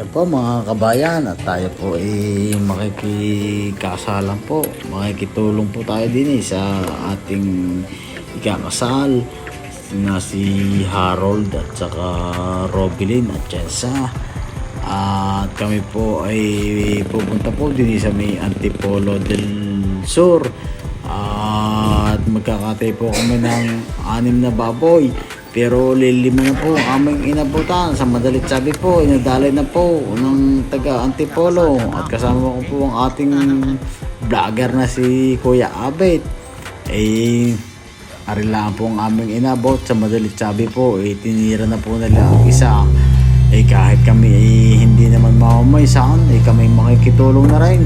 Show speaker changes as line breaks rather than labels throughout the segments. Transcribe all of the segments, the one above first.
Yan po mga kabayan, at tayo po ay makikikasalan po, makikitulong po tayo din sa ating ikakasal na si Harold at saka Robilin at Jensa. At kami po ay pupunta po din sa may Antipolo del Sur at magkakatay po kami ng 6 na baboy. Pero lilima na po ang aming inabutan. Sa madalit sabi po, inadalay na po ng taga Antipolo. At kasama ko po ang ating vlogger na si Kuya Abet. Arilaan po ang aming inabot. Sa madalit sabi po, tinira na po nila ang isa. Kahit kami hindi naman mamamaysan, kami makikitulong na rin.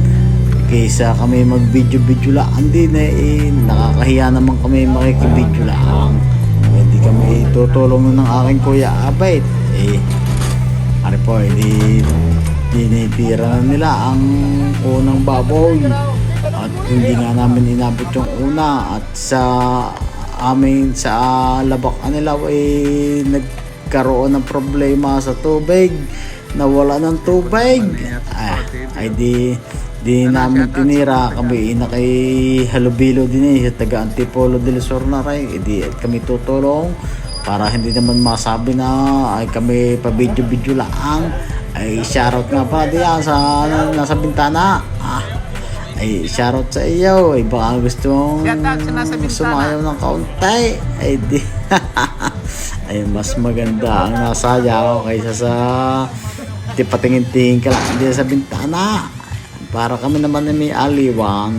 Kaysa kami mag-video lang din, nakakahiya naman kami makikibidyo lang. Hindi kami tutulong ng aking Kuya Abet. Ano po, tinitira nila ang unang baboy. At hindi nga namin inabot yung una. At sa labak nila nagkaroon ng problema sa tubig. Nawala ng tubig. Di namin tinira, kami kay halubilo din sa taga Antipolo del Sur na rin. Di kami tutulong para hindi naman masabi na kami pa video lang. Shoutout nga pa diyan sa nasa bintana. Shoutout sa iyo. Baka gusto mong sumayaw ng kaunti. Di mas maganda ang nasayaw kaysa sa patingin-tingin ka lang diyan sa bintana. Para kami naman may aliwan.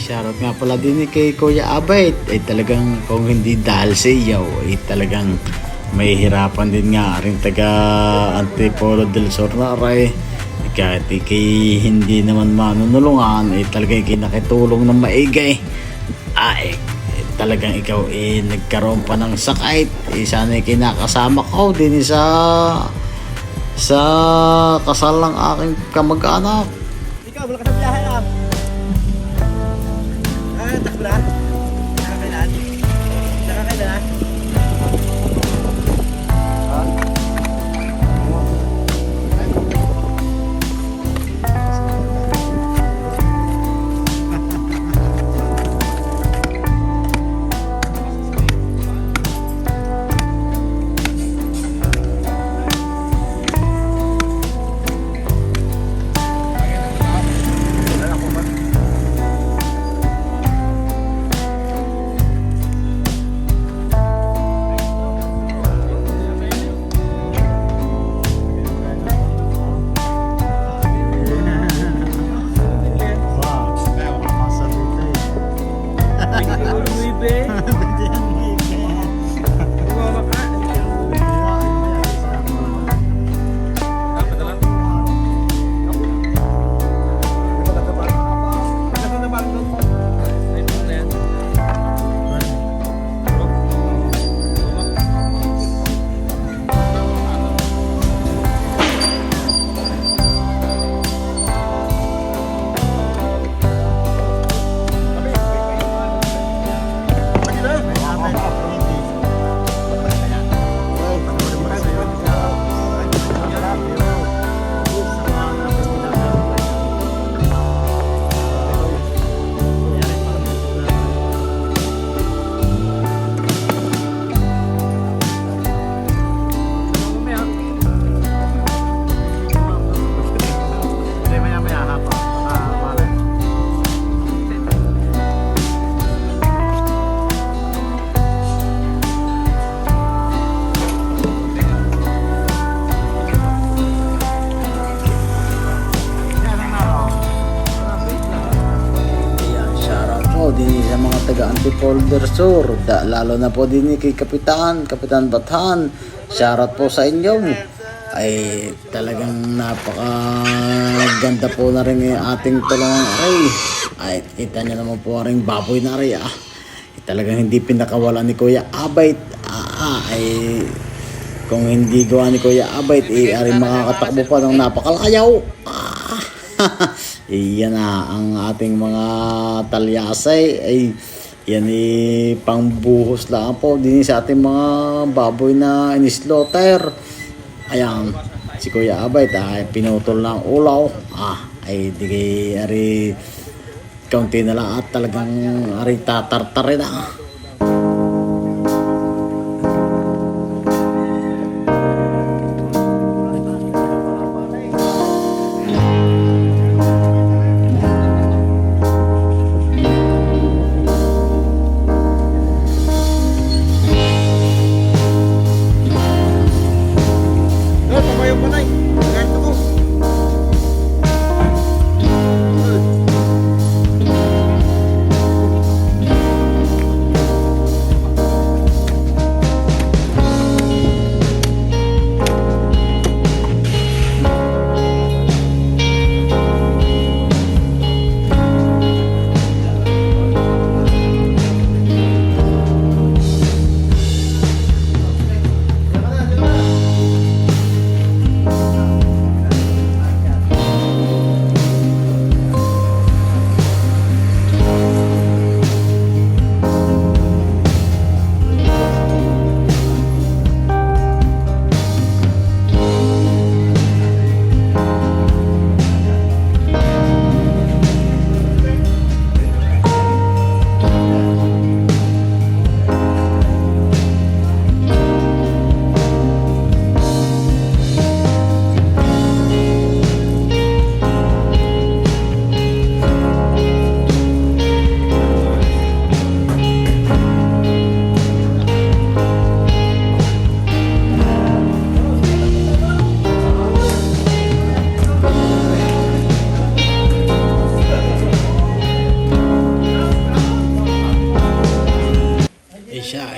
Shoutout nga pala din kay Kuya Abet. Talagang kung hindi dahil sa iyo, talagang may hirapan din nga rin taga Antipolo del Sur na rin. Kahit hindi naman manunulungan, talagang kinakitulong ng maigay. Talagang ikaw nagkaroon pa ng sakit. Sana kinakasama ko din sa kasal ng aking kamag-anak.
Ikaw, wala ka sa biyahe lang. Takbo na. Nakakailan. Nakakailan na.
Din sa mga taga Antipolo del Sur, lalo na po din kay Kapitan Bathan. Shoutout po sa inyo. Talagang napakaganda po na rin yung ating tulungang aray. Kita nyo naman po rin baboy na aray. Talagang hindi pinakawala ni Kuya Abet. Kung hindi gawa ni Kuya Abet, aray makakatakbo pa ng napakalayaw. Iyan na ang ating mga talyasay. Yan pangbuhos lang po din sa ating mga baboy na inislaughter. Ayan, si Kuya Abay ay pinutol ng ulaw. Ay di kay ari kaunti na lang at talagang ari tatartare na.
Pamayo pa na eh. Ganto ko.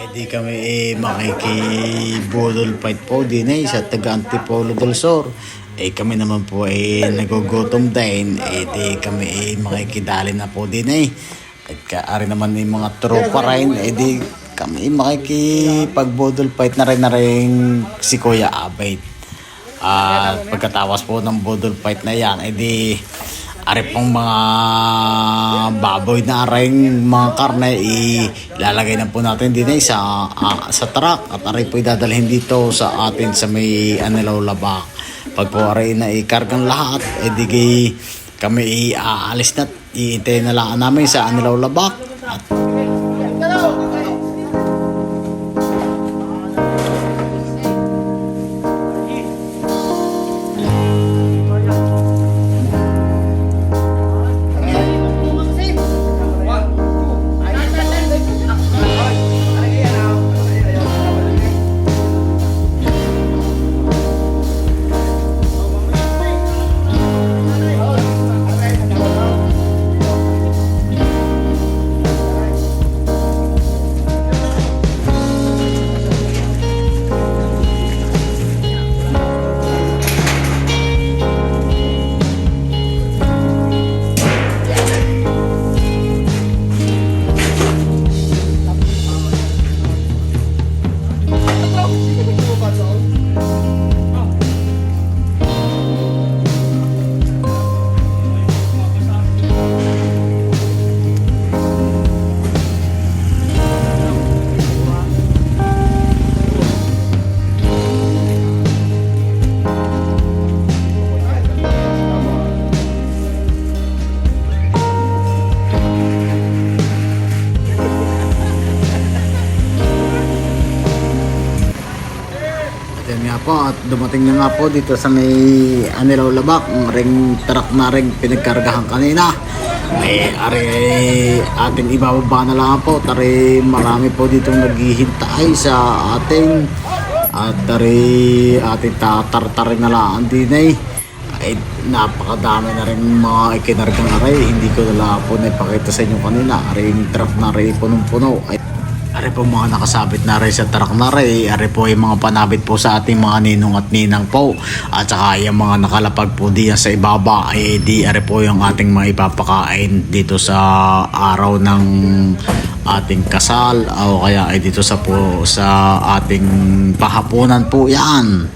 Di kami makikibudol fight po din sa taga Antipolo del Sur. Kami naman po nagugutom din. Di kami makikidali na po din At kaari naman yung mga tropa rin. Di kami makikipagbudol fight na rin si Kuya Abay. At pagkatawas po ng budol fight na yan, di ari pong mga baboy na aring mga karne ilalagay na po natin din sa truck at ari po idadalhin dito sa atin sa may Anilaw Labak. Pag po ari na ikargang lahat di kami aalis na iintay na lang namin sa Anilaw Labak. At at dumating na nga po dito sa may Anilaw Labak ang ring truck na ring pinagkargahan kanina. Ating ibababa na lang po. Marami po dito naghihintay sa ating at ating tatartarin na lang din napakadami na rin mga ikinargang hindi ko na lang po naipakita sa inyo kanina. Aring truck na rin punong-puno. Ari po mga nakasabit na rin sa truck na rin. Ari po yung mga panabit po sa ating mga ninong at ninang po. At saka yung mga nakalapag po diyan sa ibaba. Di ari po yung ating mga ipapakain dito sa araw ng ating kasal. O kaya dito sa ating pahapunan po yan.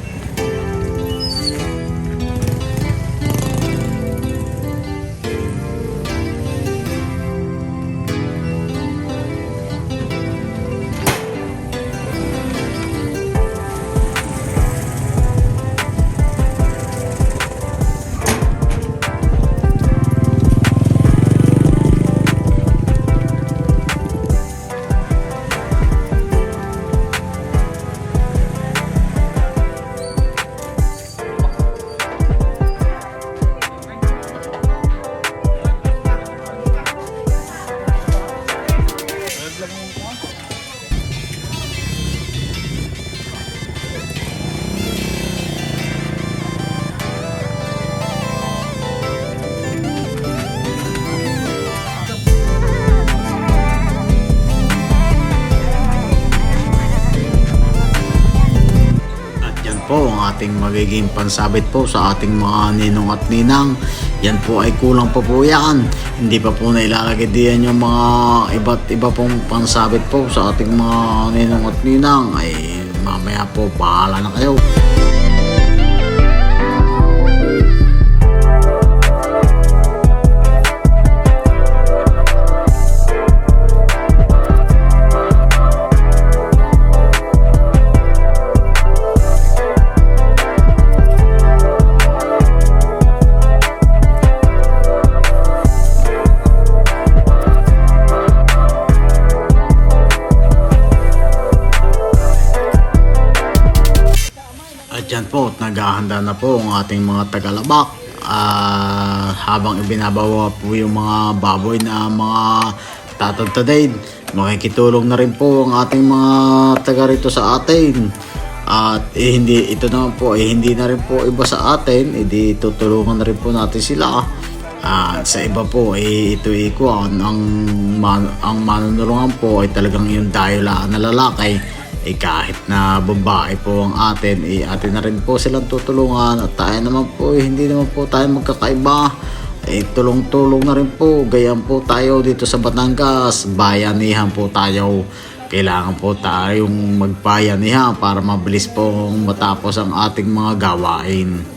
po ang ating magiging pansabit po sa ating mga ninong at ninang. Yan po ay kulang pa po yan. Hindi pa po nailalagay diyan yung mga iba't iba pong pansabit po sa ating mga ninong at ninang. Ay mamaya po, bahala na kayo. At yan po, naghahanda na po ang ating mga tagalabak. Habang ibinabawa po yung mga baboy na mga tatagtadaid, makikitulong na rin po ang ating mga taga rito sa atin. At hindi ito naman po hindi na rin po iba sa atin, hindi tutulungan na rin po natin sila. Sa iba po ito ikuan ang manunulungan po ay talagang yung dayolaan na lalaki. Kahit na babae po ang atin, atin na rin po silang tutulungan. At tayo naman po, hindi naman po tayo magkakaiba. Tulong-tulong na rin po. Gayaan po tayo dito sa Batangas. Bayanihan po tayo. Kailangan po tayong magbayanihan para mabilis pong matapos ang ating mga gawain.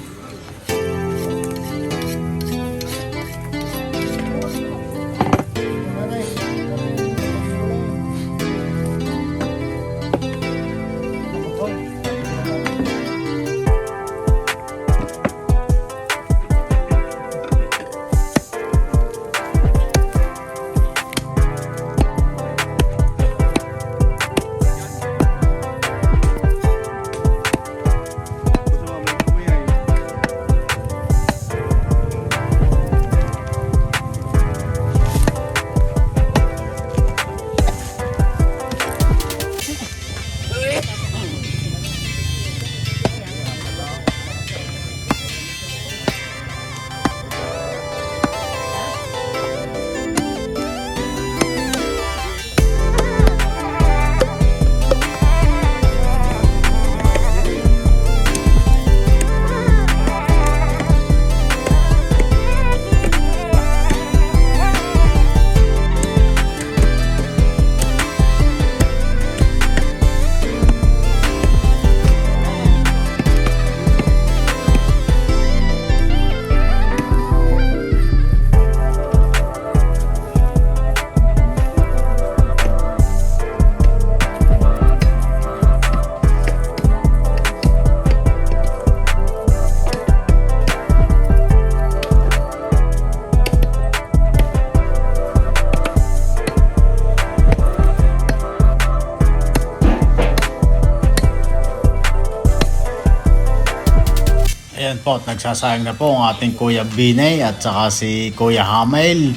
Ayan po, at nagsasayang na po ang ating Kuya Binay at saka si Kuya Hamel.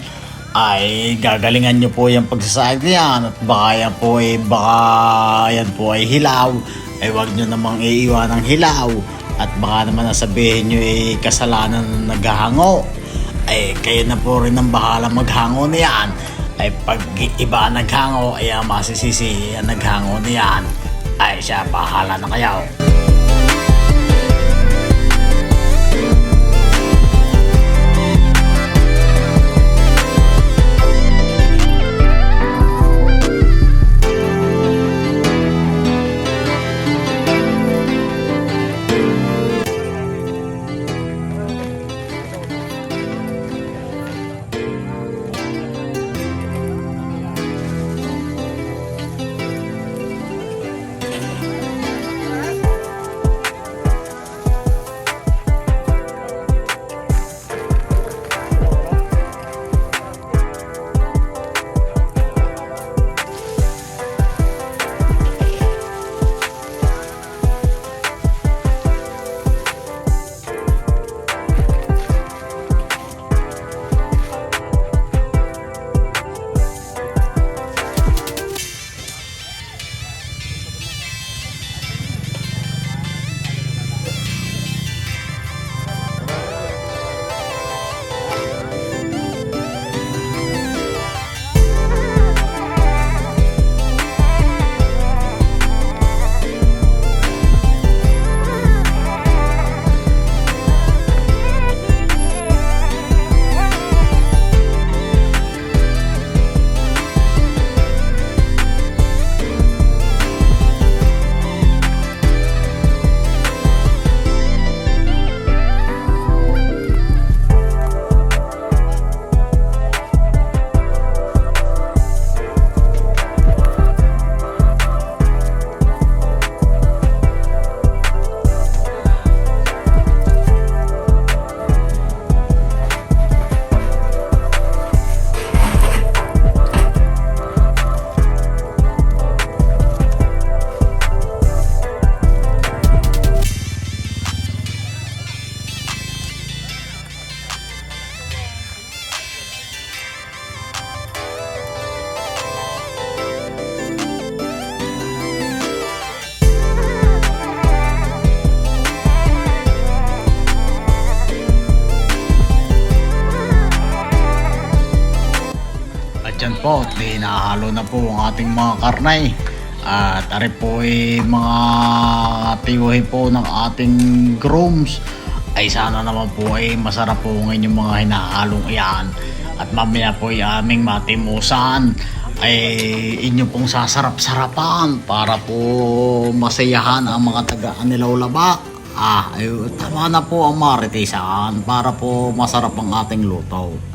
Ay gagalingan nyo po yung pagsasayang niyan at baka yan po ay hilaw. Ay wag nyo namang iiwan ng hilaw at baka naman nasabihin nyo kasalanan na naghahango. Ay kayo na po rin ang bahala maghango niyan. Ay pag iba naghango ay masisisi ang naghango niyan. Ay siya, bahala na kayo. po, hinahalo na po ang ating mga karnay. At ari po ay mga tiyuhin po ng ating grooms. Ay sana naman po ay masarap po ang inyong mga hinahalong iyan. At mamaya po ay aming matimusan ay inyo pong sasarap-sarapan para po masayahan ang mga taga-Anilaw Labak. Ay tama na po ang maritisan para po masarap ang ating luto.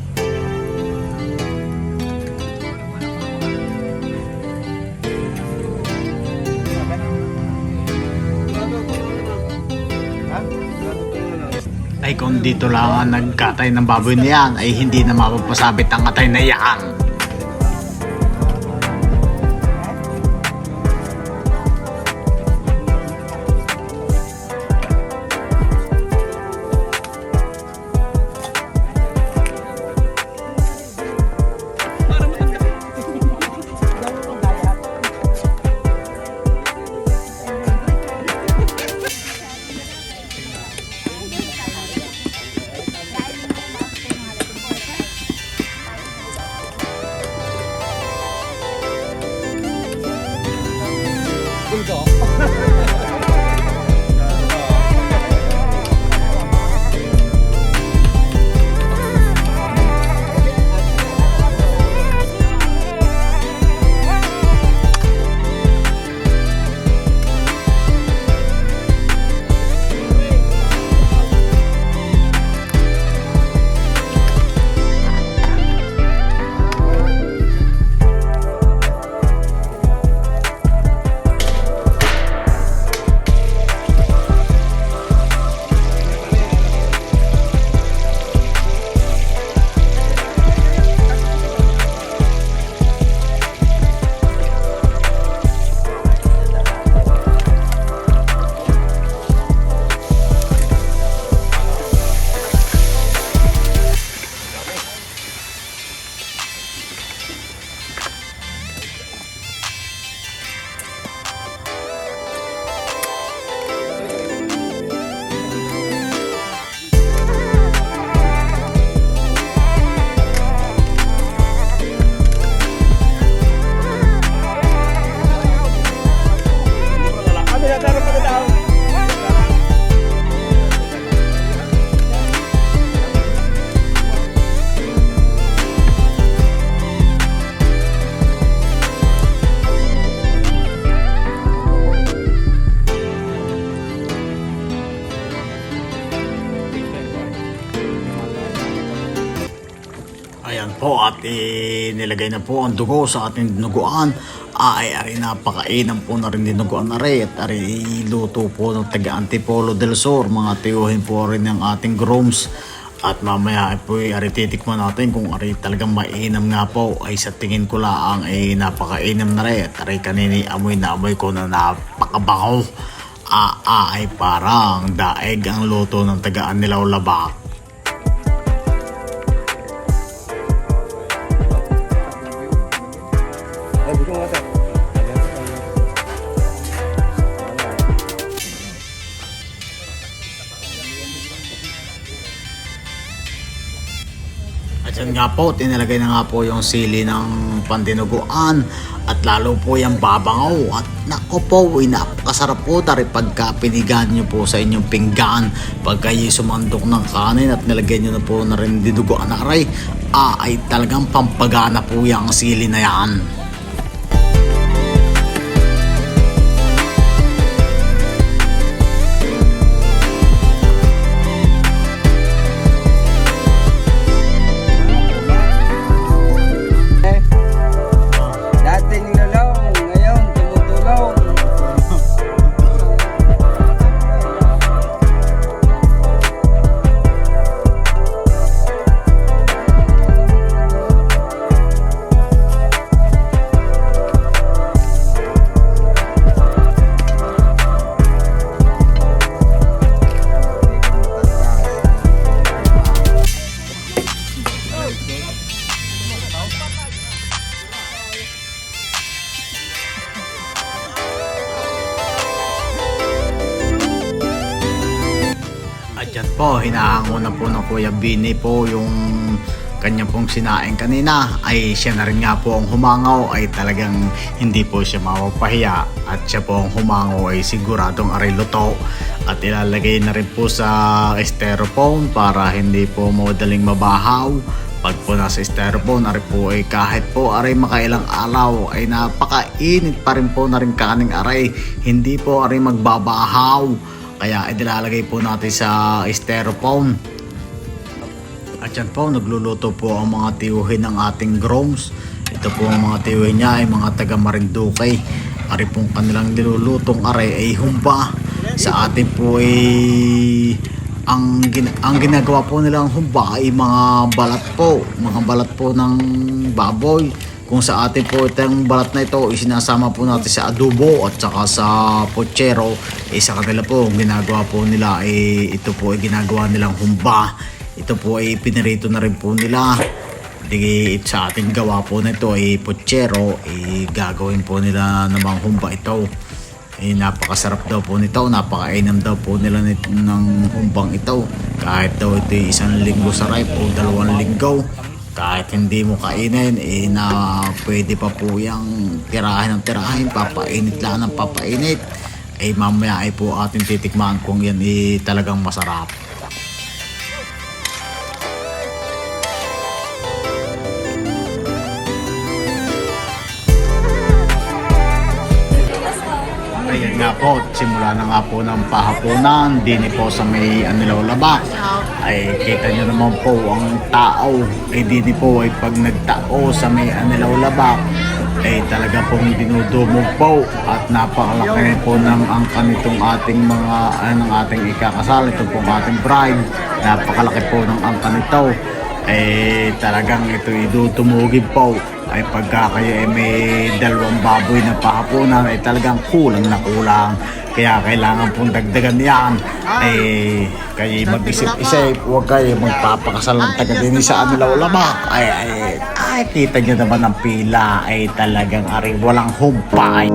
Ay kung dito lang ang nagkatay ng baboy na yan ay hindi na mapapasabit ang atay na yan. Ayan po at nilagay na po ang dugo sa ating dinuguan. Ari napakainam po na rin dinuguan na rin. At ari luto po ng taga Antipolo del Sur. Mga tiyuhin po rin ng ating grooms. At mamaya po ari titikman natin kung ari talagang mainam nga po. Ay sa tingin ko lang ay napakainam na rin. At ari kanini amoy na amoy ko na napakabango. Ay parang daeg ang luto ng taga Anilaw Labak. At yan nga po, tinalagay na nga po yung sili ng pandinuguan at lalo po yung babangaw. At nako po, napakasarap po tari pagka pinigan nyo po sa inyong pinggan. Pagka sumandok ng kanin at nilagay nyo na po na rin dinuguan na aray, ay talagang pampagana po yung sili na yan. At yan po, hinahango na po ng Kuya Bini po yung kanya pong sinaing kanina ay siya na rin nga po ang humangaw, ay talagang hindi po siya mapapahiya at siya po ang humangaw ay siguradong aray luto at ilalagay na rin po sa styrofoam para hindi po madaling mabahaw. Pag po nasa styrofoam, aray po ay kahit po aray makailang araw ay napakainit pa rin po na rin kaning aray, hindi po aray magbabahaw. Kaya ilalagay po natin sa styrofoam. At yan po, nagluluto po ang mga tiyuhin ng ating groms. Ito po ang mga tiyuhin niya ay mga taga Marinduque. Ari pong kanilang nilulutong aray ay humba. Sa atin po ay ang ginagawa po nilang humba ay mga balat po ng baboy. Kung sa atin po itong balat na ito isinasama po natin sa adobo at saka sa pochero, sa kanila po ang ginagawa po nila ay ito po ay ginagawa nilang humba. Ito po ay pinirito na rin po nila. Di sa ating gawa po nito ay pochero, gagawin po nila namang humba ito. Napakasarap daw po nito, napakainam daw po nila ng humbang ito. Kahit daw ito isang linggo sa ripe o 2 linggo, kahit hindi mo kainin, na pwede pa po yung tirahin ng tirahin, papainit lang ng papainit. Mamaya ay po ating titikman kung yan talagang masarap. Ayan nga po, simula na nga po ng pahaponan, dini po sa may Anilaw Laba. Ay kita nyo naman po ang tao, dini po ay pag nagtao sa may Anilaw Laba, talaga pong dinudumog po at napakalaki po ng angka nitong ating mga ng ating ikakasal. Ito pong ating bride, napakalaki po ng angka nito. Talagang ito idudumugin po. Pagka kayo may 2 baboy na pahaponan ay talagang kulang na kulang, kaya kailangan pong dagdagan yan. Kayo mag-isip-isip, huwag kayo magpapakasal ng taga din sa Anilaw Laba. Kita nyo naman ang pila, talagang walang humpay.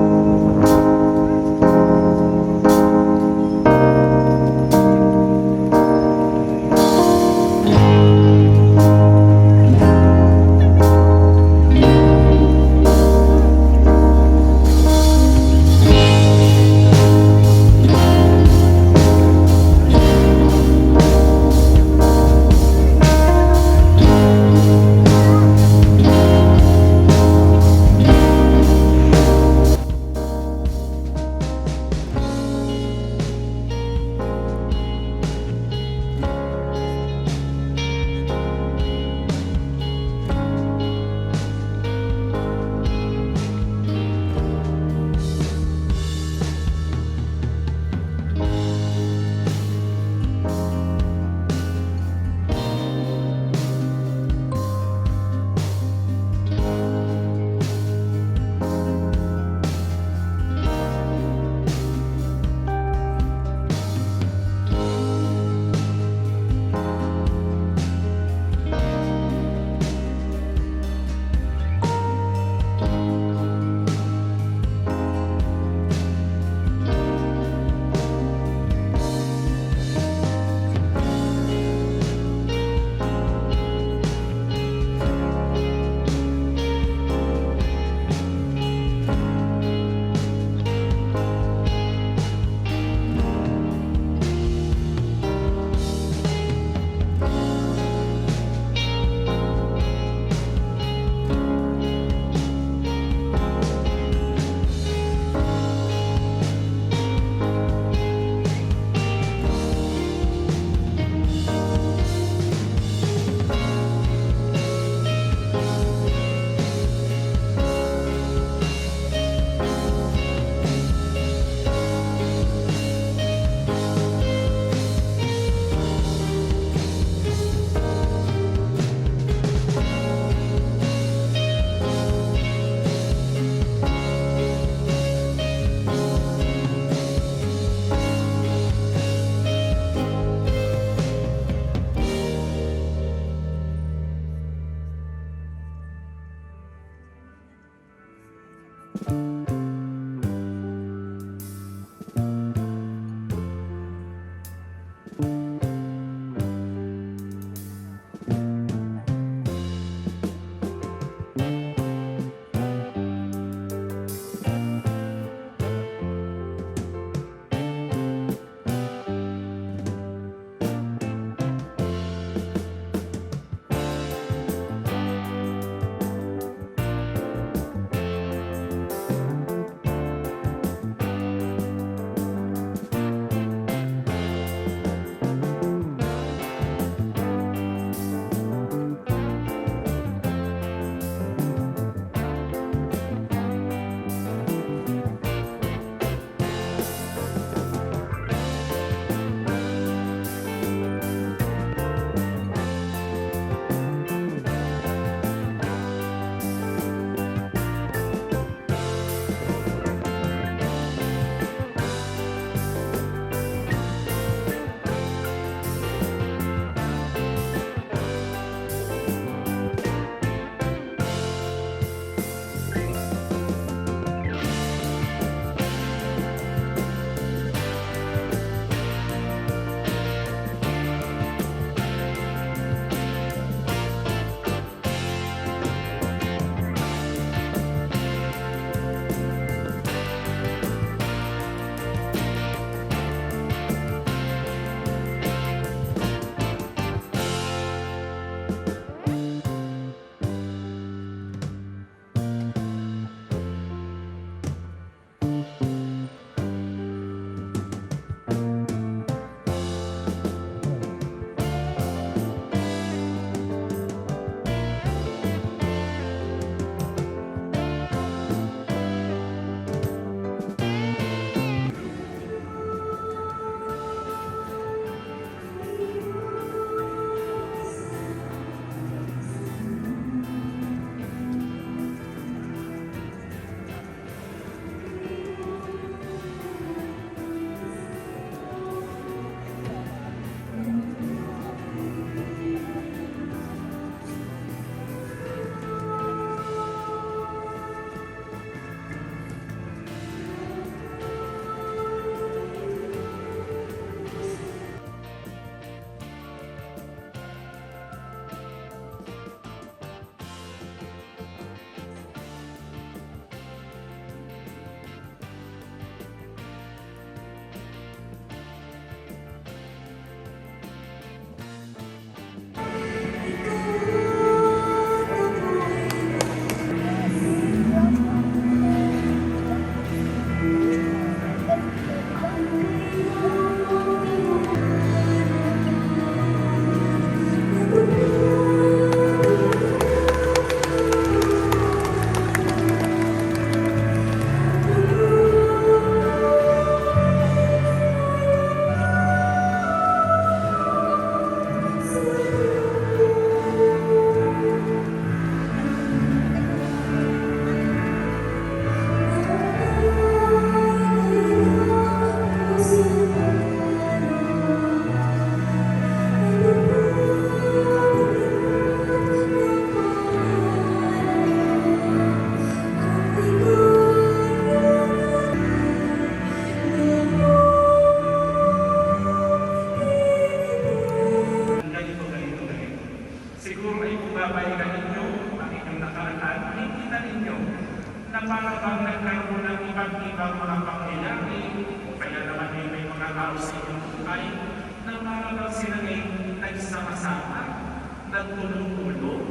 nagtulong-tulong.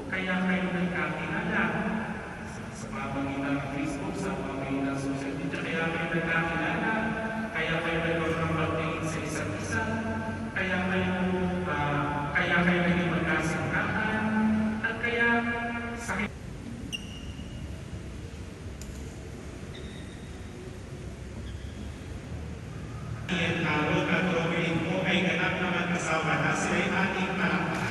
Kaya kayo nagkakilala sa pamamagitan ng Facebook, sa pamamagitan ng social media. Kaya kayo nagkakilala, kaya kayo nagkaroon ng pagtingin sa isa't isa, kaya kayo naging magkasintahan, at kaya sa Harold at Robin po ay ganap na mag-asawa na sila ay ating palakpakan.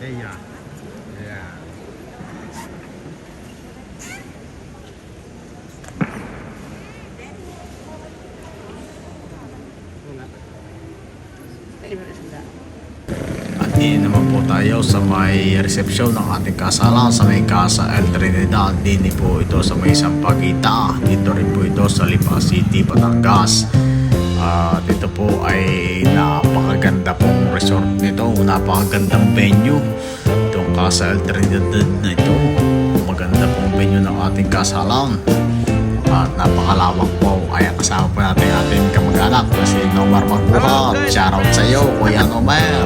Yeah. Yeah.
At din naman po tayo sa may resepsyon ng ating kasalan sa may Casa El Trinidad. Din po ito sa may Sampaguita. Dito rin po ito sa Lipa City, Batangas. Dito po ay napakaganda pong resort nito. Napakagandang venue. Itong Casa El Trinidad na ito. Maganda pong venue ng ating kasalan. At napakalawak po. Kaya kasama po natin ating kamag-anak na si Nomar Magbuhat. Shoutout sa iyo, Kuya Nomar.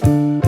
Bye.